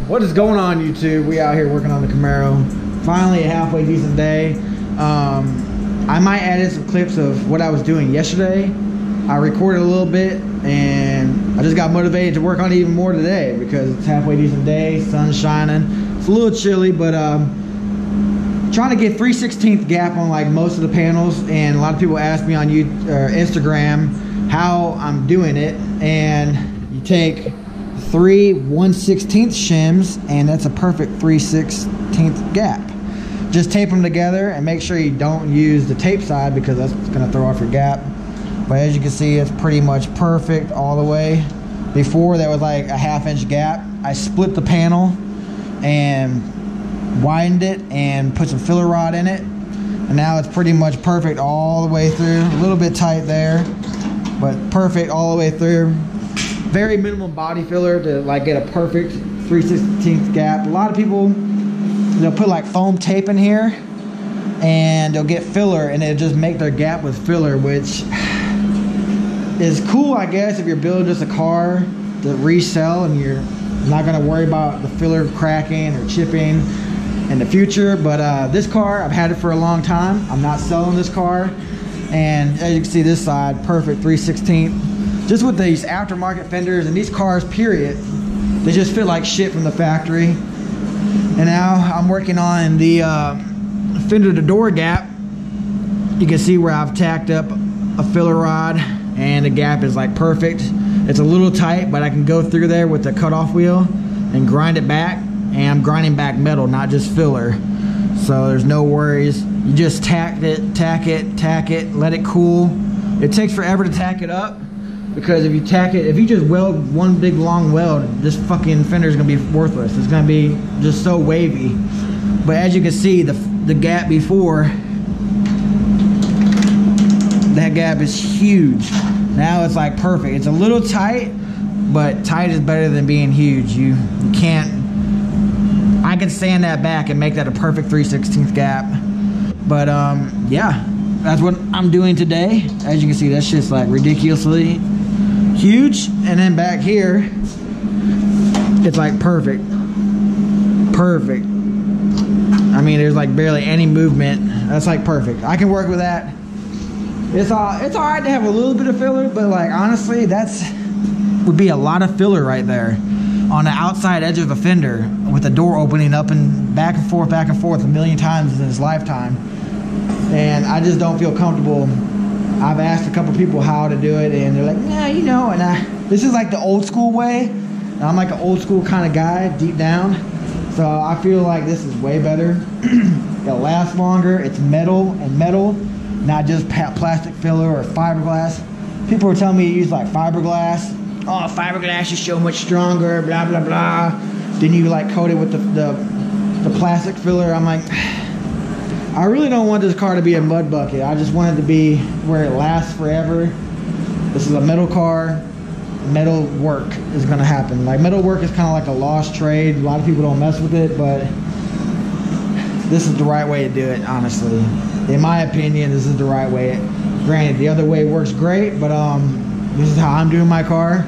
What is going on, YouTube? We out here working on the Camaro. Finally a halfway decent day. I might add in some clips of what I was doing yesterday. I recorded a little bit and I just got motivated to work on it even more today because it's halfway decent day, sun's shining. It's a little chilly, but trying to get 3/16 gap on like most of the panels, and a lot of people ask me on Instagram how I'm doing it. And you take 3 1/16 shims and that's a perfect 3/16 gap. Just tape them together and make sure you don't use the tape side because that's going to throw off your gap. But as you can see, it's pretty much perfect all the way. Before there was like a 1/2 inch gap. I split the panel and widened it and put some filler rod in it, and now it's pretty much perfect all the way through. A little bit tight there, but perfect all the way through. Very minimal body filler to like get a perfect 3/16 gap. A lot of people, they'll put like foam tape in here and they'll get filler and it'll just make their gap with filler, which is cool, I guess, if you're building just a car to resell and you're not gonna worry about the filler cracking or chipping in the future. But this car, I've had it for a long time. I'm not selling this car, and as you can see, this side perfect 3/16. Just with these aftermarket fenders and these cars, period, they just fit like shit from the factory. And now I'm working on the fender to door gap. You can see where I've tacked up a filler rod and the gap is like perfect. It's a little tight, but I can go through there with the cutoff wheel and grind it back. And I'm grinding back metal, not just filler. So there's no worries. You just tack it, let it cool. It takes forever to tack it up because if you tack it, if you just weld one big long weld, this fucking fender is gonna be worthless. It's gonna be just so wavy. But as you can see, the gap before, that gap is huge. Now it's like perfect. It's a little tight, but tight is better than being huge. You can't, I can sand that back and make that a perfect 3/16 gap. But yeah, that's what I'm doing today. As you can see, that shit's like ridiculously huge. And then back here, it's like perfect. Perfect. I mean, there's like barely any movement. That's like perfect. I can work with that. It's all right to have a little bit of filler, but like honestly, that's would be a lot of filler right there on the outside edge of a fender with the door opening up and back and forth a million times in his lifetime. And I just don't feel comfortable. I've asked a couple people how to do it and they're like, nah, you know, and this is like the old school way. And I'm like an old school kind of guy deep down. So I feel like this is way better. It'll last longer. It's metal and metal, not just plastic filler or fiberglass. People were telling me to use like fiberglass. Oh, fiberglass is so much stronger, blah, blah, blah. Then you like coat it with the plastic filler. I'm like, I really don't want this car to be a mud bucket. I just want it to be where it lasts forever. This is a metal car. Metal work is gonna happen. Like metal work is kind of like a lost trade. A lot of people don't mess with it, but this is the right way to do it, honestly. In my opinion, this is the right way. Granted, the other way works great, but this is how I'm doing my car.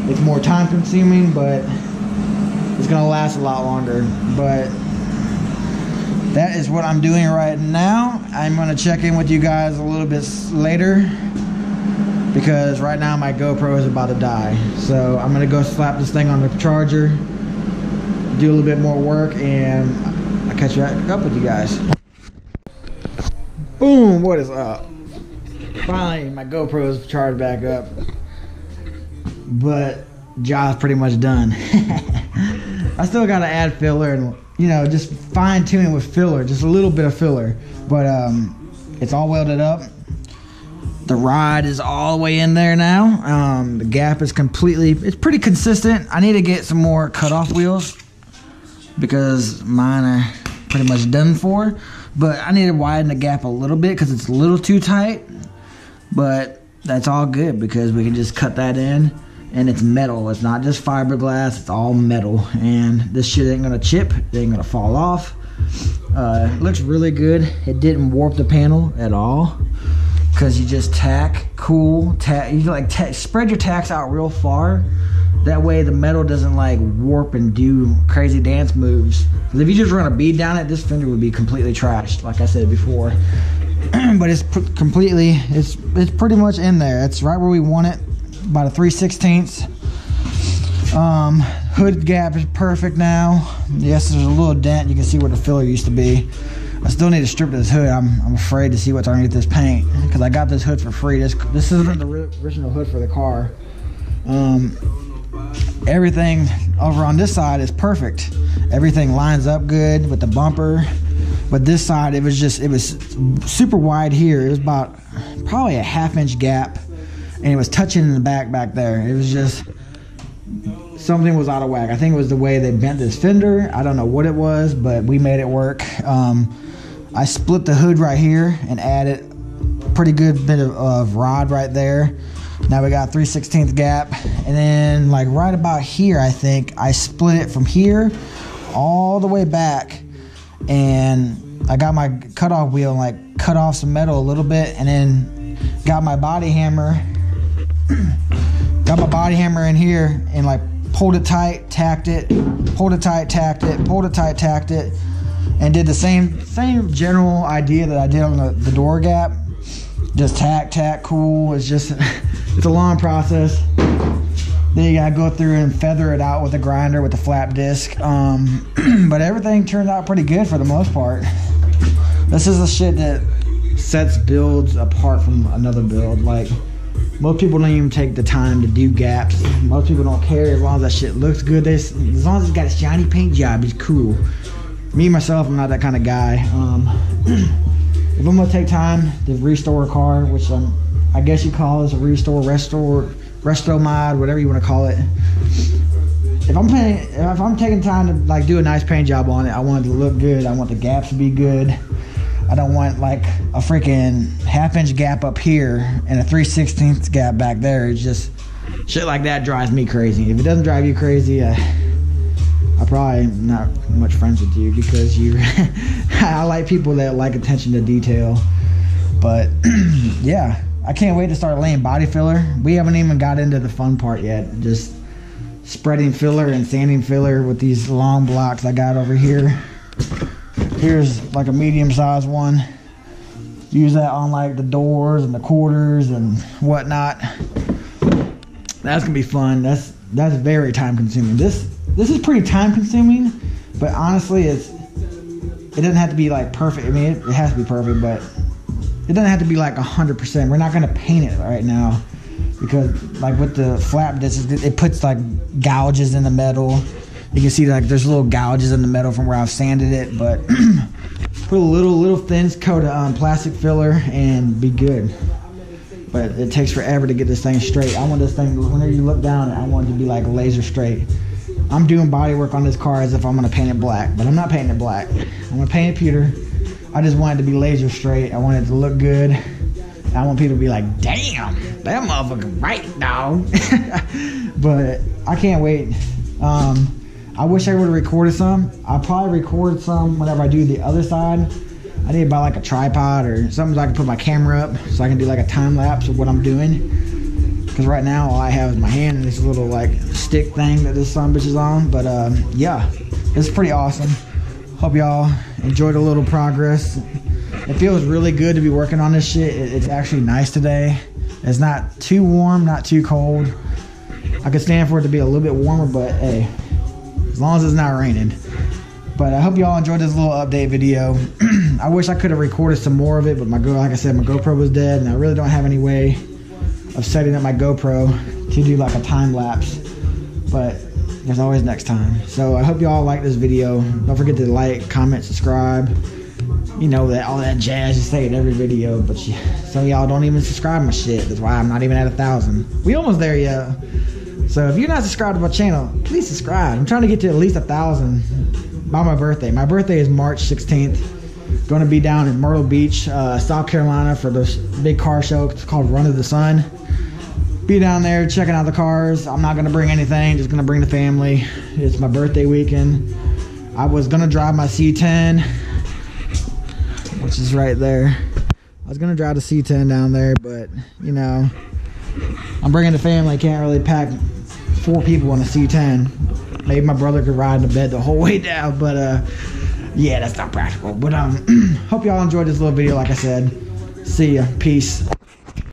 It's more time consuming, but it's gonna last a lot longer. But that is what I'm doing right now. I'm gonna check in with you guys a little bit later because right now my GoPro is about to die. So I'm gonna go slap this thing on the charger, do a little bit more work, and I'll catch up with you guys. Boom, what is up? Finally, my GoPro is charged back up, but job's pretty much done. I still gotta add filler and, you know, just fine tuning with filler, just a little bit of filler, but it's all welded up. The rod is all the way in there now. The gap is completely, it's pretty consistent. I need to get some more cutoff wheels because mine are pretty much done for, but I need to widen the gap a little bit because it's a little too tight. But that's all good because we can just cut that in and it's metal. It's not just fiberglass, it's all metal. And this shit ain't gonna chip, it ain't gonna fall off. It looks really good. It didn't warp the panel at all because you just tack, you like spread your tacks out real far That way the metal doesn't like warp and do crazy dance moves. Because if you just run a bead down it, this fender would be completely trashed, like I said before. But it's it's pretty much in there. It's right where we want it, about a 3/16. Hood gap is perfect now. Yes, there's a little dent. You can see where the filler used to be. I still need to strip this hood. I'm afraid to see what's underneath this paint because I got this hood for free. This isn't the original hood for the car. Everything over on this side is perfect. Everything lines up good with the bumper. But this side, it was super wide here. It was about probably a 1/2 inch gap, and it was touching in the back there. It was just, something was out of whack. I think it was the way they bent this fender. I don't know what it was, but we made it work. I split the hood right here and added a pretty good bit of rod right there. Now we got 3/16 gap, and then like right about here, I think I split it from here all the way back, and I got my cutoff wheel and like cut off some metal a little bit, and then got my body hammer in here and like pulled it tight, tacked it, pulled it tight, tacked it, pulled it tight, tacked it, and did the same general idea that I did on the door gap. Just tack, cool. It's just it's a long process. Then you gotta go through and feather it out with a grinder with the flap disc. But everything turned out pretty good for the most part. This is the shit that sets builds apart from another build. Like, most people don't even take the time to do gaps. Most people don't care as long as that shit looks good. As long as it's got a shiny paint job, it's cool. Me, myself, I'm not that kind of guy. If I'm gonna take time to restore a car, which I guess you call this a resto mod, whatever you want to call it. If I'm taking time to like do a nice paint job on it, I want it to look good. I want the gaps to be good. I don't want like a freaking 1/2 inch gap up here and a 3/16 gap back there. It's just shit like that drives me crazy. If it doesn't drive you crazy, I'm probably not much friends with you, because I like people that like attention to detail. But yeah, I can't wait to start laying body filler. We haven't even got into the fun part yet. Just spreading filler and sanding filler with these long blocks I got over here. Here's like a medium-sized one. Use that on like the doors and the quarters and whatnot. That's gonna be fun. That's very time-consuming. This is pretty time-consuming, but honestly, it doesn't have to be like perfect. I mean, it has to be perfect, but it doesn't have to be like 100%. We're not gonna paint it right now because, like with the flap disc, it puts like gouges in the metal. You can see like there's little gouges in the metal from where I've sanded it, but put a little thin coat of plastic filler and be good. But it takes forever to get this thing straight. I want this thing, whenever you look down, I want it to be like laser straight. I'm doing body work on this car as if I'm gonna paint it black, but I'm not painting it black. I'm gonna paint it pewter. I just want it to be laser straight. I want it to look good. I want people to be like, damn, that motherfucker right, dog. But I can't wait. I wish I would have recorded some. I'll probably record some whenever I do the other side. I need to buy like a tripod or something so I can put my camera up so I can do like a time lapse of what I'm doing. Because right now all I have is my hand and this little like stick thing that this son bitch is on. But yeah, it's pretty awesome. Hope y'all enjoyed a little progress. It feels really good to be working on this shit. It's actually nice today. It's not too warm, not too cold. I could stand for it to be a little bit warmer, but hey, as long as it's not raining. But I hope y'all enjoyed this little update video. I wish I could have recorded some more of it, but like I said, my GoPro was dead, and I really don't have any way of setting up my GoPro to do like a time lapse. But there's always next time. So I hope y'all like this video. Don't forget to like, comment, subscribe. You know, that all that jazz you say in every video, but some of y'all don't even subscribe to my shit. That's why I'm not even at 1,000. We almost there yet. So if you're not subscribed to my channel, please subscribe. I'm trying to get to at least 1,000 by my birthday. My birthday is March 16th. Going to be down in Myrtle Beach, South Carolina for this big car show. It's called Run of the Sun. Be down there checking out the cars. I'm not going to bring anything, just going to bring the family. It's my birthday weekend. I was going to drive my C10, which is right there. I was going to drive the C10 down there, but, you know, I'm bringing the family. Can't really pack 4 people in a C10. Maybe my brother could ride in the bed the whole way down, but yeah, that's not practical. But hope y'all enjoyed this little video. Like I said, see ya, peace.